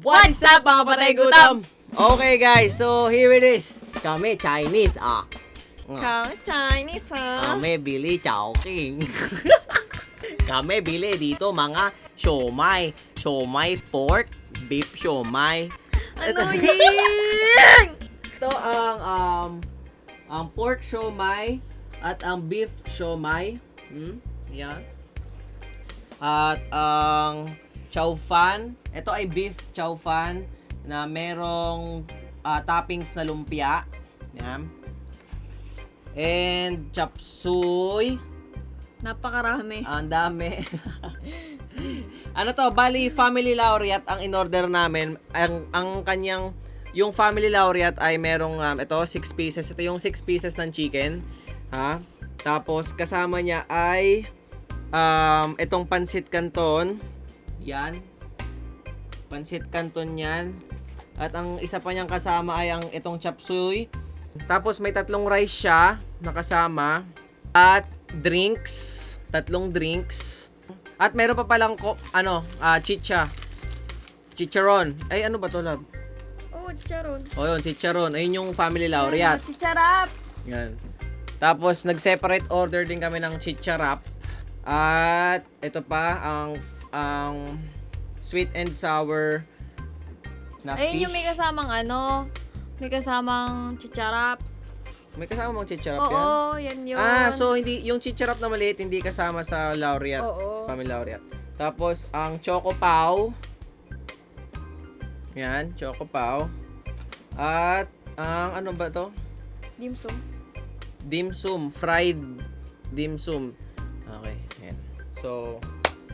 What's up mga patay gutom? Okay guys, so here it is. Kami Chinese Chinese Kami bili Chowking. Kami bili dito mga siomai. Siomai pork, beef siomai. Ano yun? Ito ang pork siomai at ang beef siomai. Yan. At ang chow fan. Ito ay beef chow fan na merong toppings na lumpia. Yan. And chop suey. Napakarami. Ang dami. Ano to? Bali, family laureate ang in-order namin. Ang kanyang, yung family laureate ay merong, ito, 6 pieces. Ito yung 6 pieces ng chicken. Ha? Tapos, kasama niya ay, itong pansit canton. Yan. Pansit canton yan. At ang isa pa niyang kasama ay ang itong chop suey. Tapos, may 3 rice siya nakasama. At drinks. 3 drinks. At meron pa palang chicharon. Ay, ano ba to, love? Oh, chicharon. O yun, chicharon. Ayun yung family laureate. Chicharap. Yan. Tapos, nag-separate order din kami ng chicharap. At, ito pa, ang sweet and sour na fish. Ayun yung may kasamang may kasamang chicharap. May kasama mong chicharap yan? Oo, yan yun. So hindi yung chicharap na maliit hindi kasama sa laureate. Oo. Family laureate. Tapos ang choco pau. Yan, choco pau. At ang ano ba to? Dim sum. Dim sum, fried dim sum. Okay, yan. So,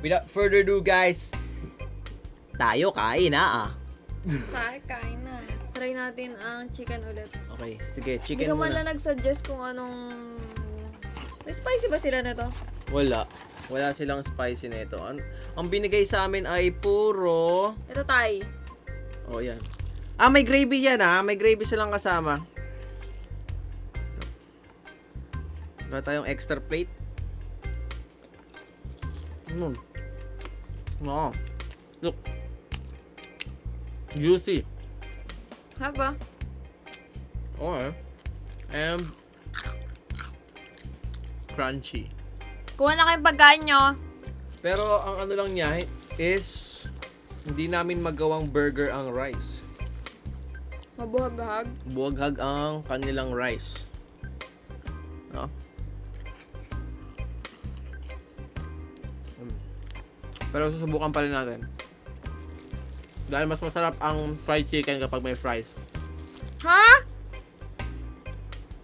without further ado guys, tayo kain na Kain na. Try natin ang chicken ulit. Okay, sige, Hindi chicken ka man muna. lang nag-suggest kung anong... May spicy ba sila nito? Wala. Wala silang spicy nito. Ang binigay sa amin ay puro... Ito Thai. Oh, yan. May gravy yan May gravy silang kasama. Wala tayong extra plate. No. Look. Juicy. Haba? Okay. And crunchy. Kuha na kayong pagkain nyo. Pero ang ano lang niya is hindi namin magawang burger ang rice. Mabuhag-hag. Buwaghag ang kanilang rice. No? Pero susubukan pa rin natin. Dahil mas masarap ang fried chicken kapag may fries. Ha?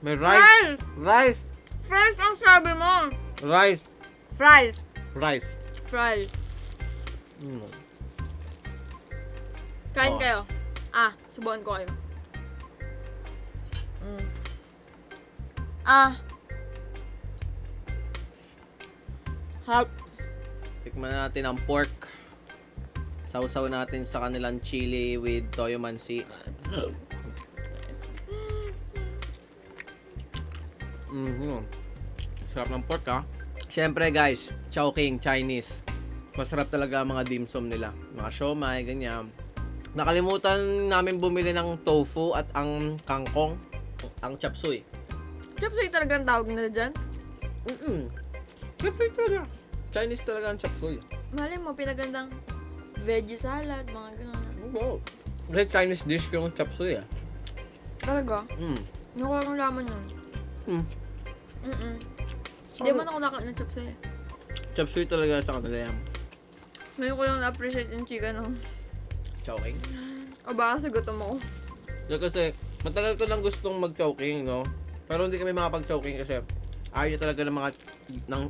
May rice! Rice! Fries ang sabi mo. Rice! Fries. Rice. Fries. Kain Oh. kayo. Subukan ko kayo. Hap. Tikman natin ang pork. Sausaw natin sa kanilang chili with toyo mansi. Sarap ng pork Siyempre guys, Chowking Chinese. Masarap talaga ang mga dim sum nila. Mga siomai, ganyan. Nakalimutan namin bumili ng tofu at ang kangkong. Ang chop suey. Chop suey talaga ang tawag nila dyan? Chop suey talaga. Chinese talaga ang chop suey. Malay mo, pinagandang veggie salad, mga gano'n. Wow. Kasi Chinese dish yung chop suey Talaga? Nakuha kong laman yun. Hindi man ako nakain ng chop suey. Chop suey talaga sa kanila yan. Ngayon ko lang na-appreciate yung chicken, Chowking. O baka sa gutom ako. Kasi matagal ko lang gustong mag-chowking, no? Pero hindi kami makapag-chowking kasi ayaw niya talaga ng mga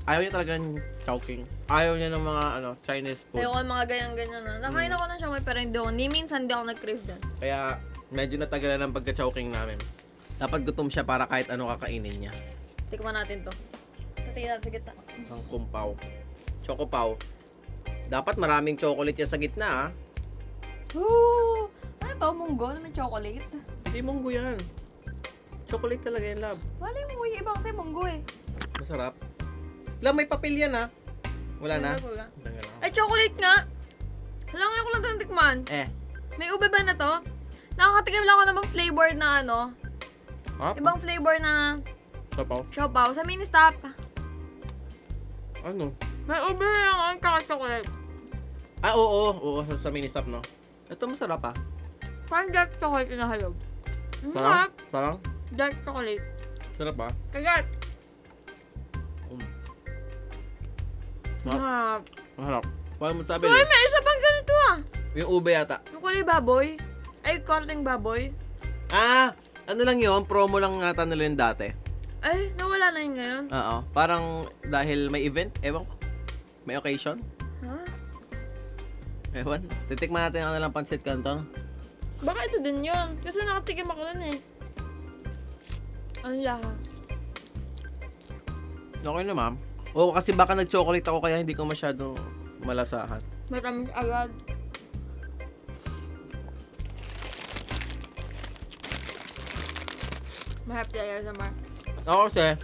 ayaw niya talaga ng chowking. Ayaw niya ng mga Chinese food. Ayoko ng mga ganyan-ganyan Nakain ako ng siomai pero minsan hindi ako nag-crave dyan. Kaya medyo natagalan ang pagka-chowking namin. Dapat gutom siya para kahit ano kakainin niya. Tikman natin to. Tatay natin sa gitna. Ang kumpaw. Choco pau. Dapat maraming chocolate yan sa gitna Ooh! Ano to? Munggo na may chocolate? Hindi munggo yan. Chocolate talaga yan, love. Malay mo, yung iba kasi munggo Masarap. Love, may papel yan Wala na? Wala. Tanggal ako. Ay, chocolate nga! Halangan ko lang ito tikman. May ube ba na to? Nakakatikim lang ako ng flavor na ano. Ibang flavor na Sapaw? siopaw. Sa mini stop. Ano? May ube lang ang chocolate. Oo, sa mini stop, no? Ito masarap ah. Parang dark chocolate na halog. Sarap? Sarap? Dark chocolate. Sarap ah. Kagat. Sarap. Sarap. Masarap. Paano mo sabi? Uy, may isa pang ganito ah. Yung ube yata. Yung kulay baboy. Ay, korteng baboy. Ano lang yun? Promo lang nga nila yun dati. Ay, nawala na yun ngayon. Oo. Parang dahil may event, ewan ko. May occasion. Ha? Ewan. Titikman natin ang nalang pancit canton. Baka ito din yun. Kasi nakatikim ako dun eh. Ano laha? Okay na, ma'am. Oo, kasi baka nag-chocolate ako kaya hindi ko masyado malasahan. Matamis agad. Mahap tayo sa mar. Ako kasi,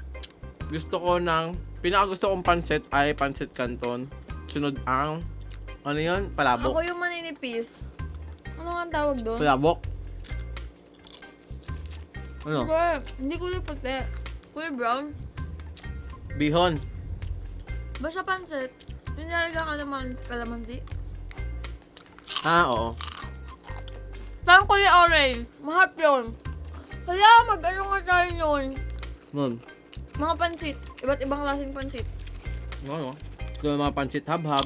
pinakagusto kong pancit ay pancit canton. Sunod ang, ano yun? Palabok. Ako yung maninipis. Ano nga ang tawag doon? Palabok. Ano? Hindi kulay puti. Kulay brown. Bihon. Basta pancit. Yung nilalagay kalamansi. Oo. Parang kulay orange. Mahap yun. Kaya mag-ano nga tayo yun. Nun. Mga pansit. Iba't ibang klaseng pansit. Ano? Ito yung mga pancit hab-hab.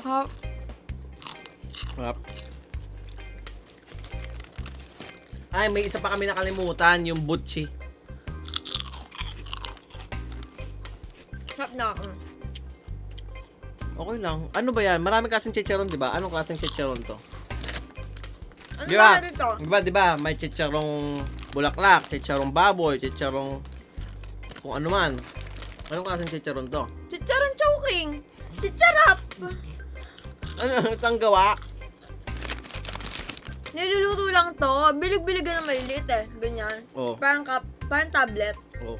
Ha? Harap. Ay, may isa pa kami nakalimutan, yung butchi. Hap na. Okay lang. Ano ba yan? Maraming klaseng chicharon, di ba? Anong klaseng chicharon to? Ano Di ba? ba dito? Di ba? May chicharong bulaklak, chicharong baboy, chicharong kung ano man. Anong klaseng chicharon to? Chicharon chowking. Chicharap. Ano? Ito ang gawa? Niluluto lang to. Bilig-biligan na maliliit eh. Ganyan. Oh. Parang tablet. Oh.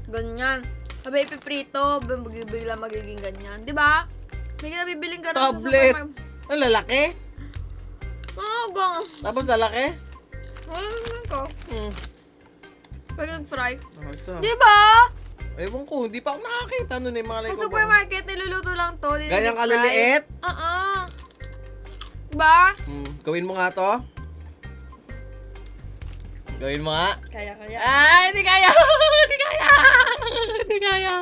Ganyan. Sabay ipiprito, bigla magiging ganyan. Di ba? May kinabibiling ka rin sa Tablet? supermarket. Ang lalaki? Gang. Tapos lalaki? Ano ko? Pag nag-fry. Ayos Di ba? Ewan ko, hindi pa ako nakakita nun eh. Mga Sa supermarket, niluluto lang to. Ganyang kaliliit? Diba? Gawin mo nga to. Gawin mo nga. Kaya. Ay, hindi kaya! Hindi kaya! Hindi kaya!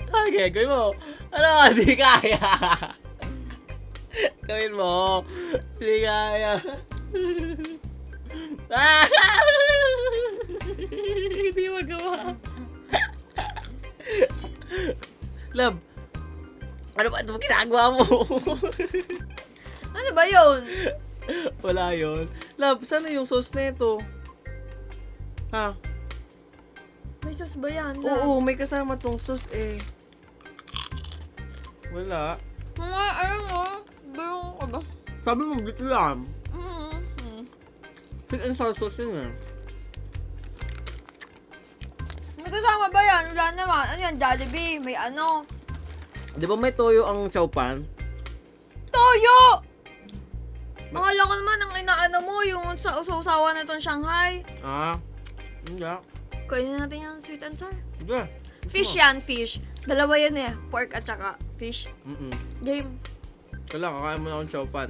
Okay, gawin mo. Ano? Hindi kaya! Gawin mo. Hindi kaya. Hindi magawa. Love, ano ba ito ginagawa mo? Ano ba yun? Wala yun. Love, sana yung sauce na ito? Ha? May sauce ba yan? Oo, may kasama tong sauce eh. Wala. Mga ayun mo. Bayong ka ba? Sabi mo, dito lang. Fit and sour sauce yun eh. May kasama ba yan? Wala naman. Ano yan? Jollibee. May ano? Di ba may toyo ang chowpan? Toyo! Akala ko naman ang inaano mo, yung sa usawa na itong Shanghai. Hindi. Kainin natin yung sweet and sour. Hindi. Fish yan, fish. Dalawa yan eh. Pork at saka fish. Game. Wala, kakain mo na akong chowpan.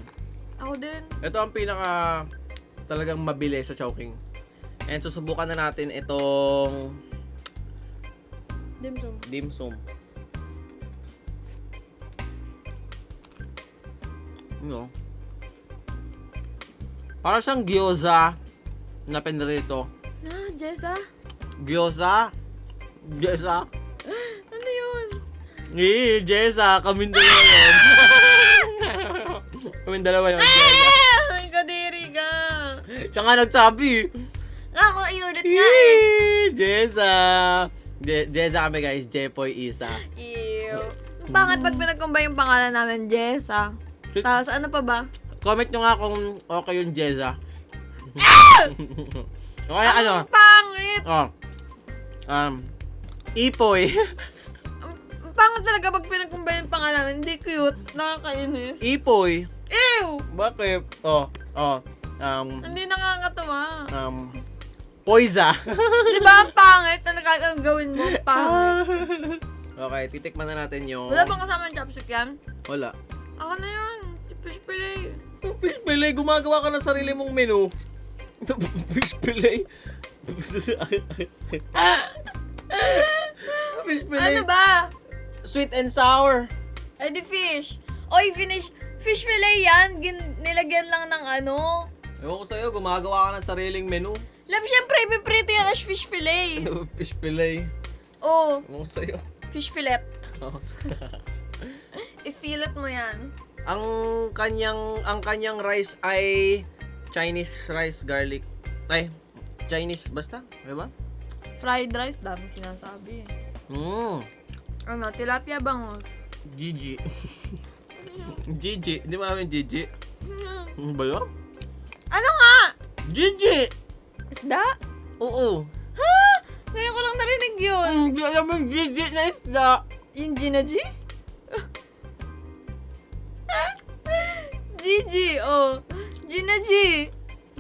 Ako din. Ito ang pinaka talagang mabili sa Chowking. And susubukan na natin itong Dimsum. dimsum. Ano? Para siyang gyoza na pinrito. Jessa? Gyoza? Jessa? Ano yun? Jessa, kaming dalawa yun. Kaming dalawa yun, Jessa. May kadiri ka. Siya nga nagsabi. Ako, inulit nga eh. Jessa. Jessa kami guys, Gepoy isa. Ew. Pangat pag pinagkumbay yung pangalan namin, Jessa. Tapos ano pa ba? Comment nyo nga kung okay yung Jessa. Okay, ano? Ang pangit! Oh. Ipoy. Ang pangit talaga pag pinag-combine yung pangalan. Hindi cute. Nakakainis. Ipoy. Ew! Bakit? Hindi nakakatawa. Poisa. Di ba ang pangit na anong gawin mo? Ang pangit. Okay, titikman na natin yung... Wala bang kasama ng chopstick yan? Wala. Ako na yun. Fish fillet. Fish fillet, gumagawa ka ng sarili mong menu. Fish fillet. Fish fillet. Ano ba? Sweet and sour. Ay, di fish. Oy, fish fillet yan. Nilagyan lang ng ano. Ewan ko sa'yo, gumagawa ka ng sariling menu. Lab, syempre, ipiprito yan as fish fillet. Fish fillet. Oh, Ewan ko sa'yo. fish fillet. Oh. I-fillet mo yan. Ang kanyang rice ay Chinese rice garlic. Ay, Chinese basta, 'di ba? Fried rice, dami sinasabi eh. Ano, tilapia bangus. Gigi. Gigi, hindi mo namin Gigi. Ano ba yun? Ano nga? Gigi! Isda? Oo. Ha? Ngayon ko lang narinig yun. Hindi alam mo yung Gigi na isda. Yung Gina G? Gigi, oh. Gina G.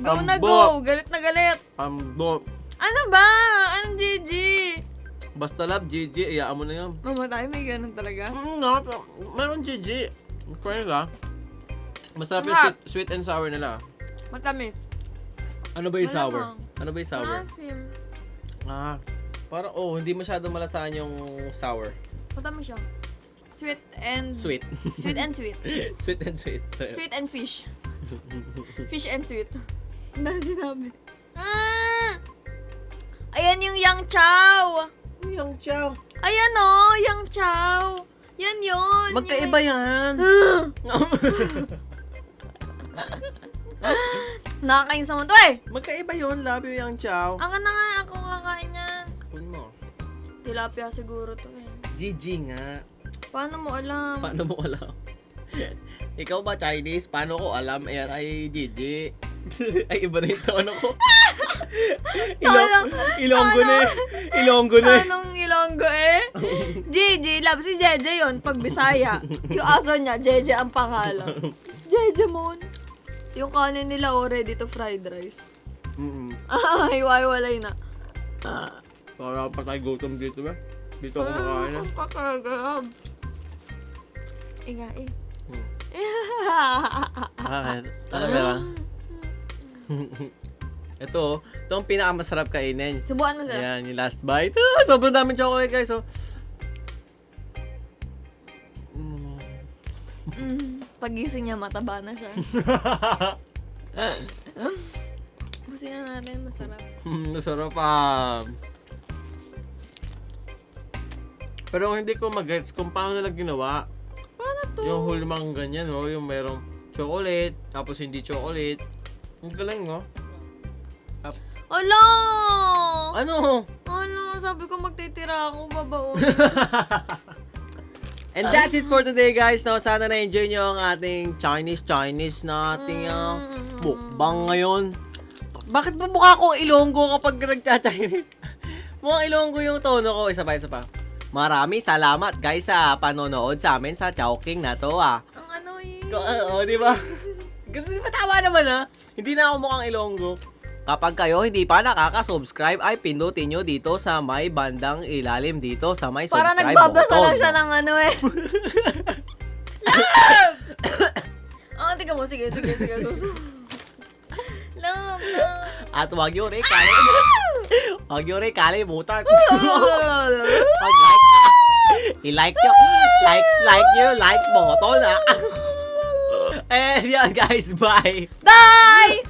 Go na go. Galit na galit. Ano ba? Anong Gigi? Basta love, Gigi, iyaan mo na yan. Mamatay, may ganun talaga. No, meron Gigi. Try ka. Masarap yung sweet and sour nila. Matamis. Ano ba yung sour? Malamang. Ano ba yung sour? Maasim. Parang, hindi masyado malasaan yung sour. Matamis siya. Sweet and... Sweet. Sweet and sweet. Sweet and sweet. Sweet and fish. Fish and sweet. Ano sinabi? Ayan yung yang chow. Yung chow. Ayan yang chow. Yan yun. Magkaiba yan. Nakakain sa to eh. Magkaiba yun, love you yung chow. Ako na nga, ako kakain yan. Kun mo. Tilapia siguro to eh. Gigi nga. Paano mo alam? Paano mo alam? Ikaw ba Chinese? Paano ko alam? Ayan ay Gigi. Ay iba na yung tono ko. Ilonggo na eh. Ilonggo na eh. Anong Ilonggo eh? Gigi, love si Jeje yun pag Bisaya. Yung aso niya, Jeje ang pangalan. Jeje mon. Yung kanin nila ready to fried rice. Ay, walay na. Para patay gutom dito ba? Dito ako makain na. Kakagab. Inga eh. Bakit? Ano ba? Ito ang pinakamasarap kainin. Subukan mo sir. Ayan, yung last bite. Sobrang daming chocolate guys. So, Pagising niya, mataba na siya. Busin na natin, masarap. Masarap Pero hindi ko mag-gets kung paano nila ginawa. Paano to? Yung hulmang ganyan, yung merong chocolate, tapos hindi chocolate. Ang galing, no? Ala! Ano? Sabi ko magtitira ako, babaon. And that's it for today, guys. No, sana na-enjoy nyo ang ating Chinese na ating mukbang ngayon. Bakit ba mukha akong Ilonggo kapag nagcha-Chinese? Mukhang Ilonggo yung tono ko. Isa pa. Maraming salamat, guys, sa panonood sa amin sa Chowking na to, Ang ano eh. di ba? Kasi di ba tama naman, Hindi na ako mukhang Ilonggo. Kapag kayo hindi pa nakaka-subscribe, ay pindutin nyo dito sa may bandang ilalim dito sa may subscribe button. Para nagbabasa lang siya ng ano eh. Love! Tingnan mo. Sige. Love. At huwag nyo rin kalimutan. I-like nyo. Like button, And yan guys, bye! Bye!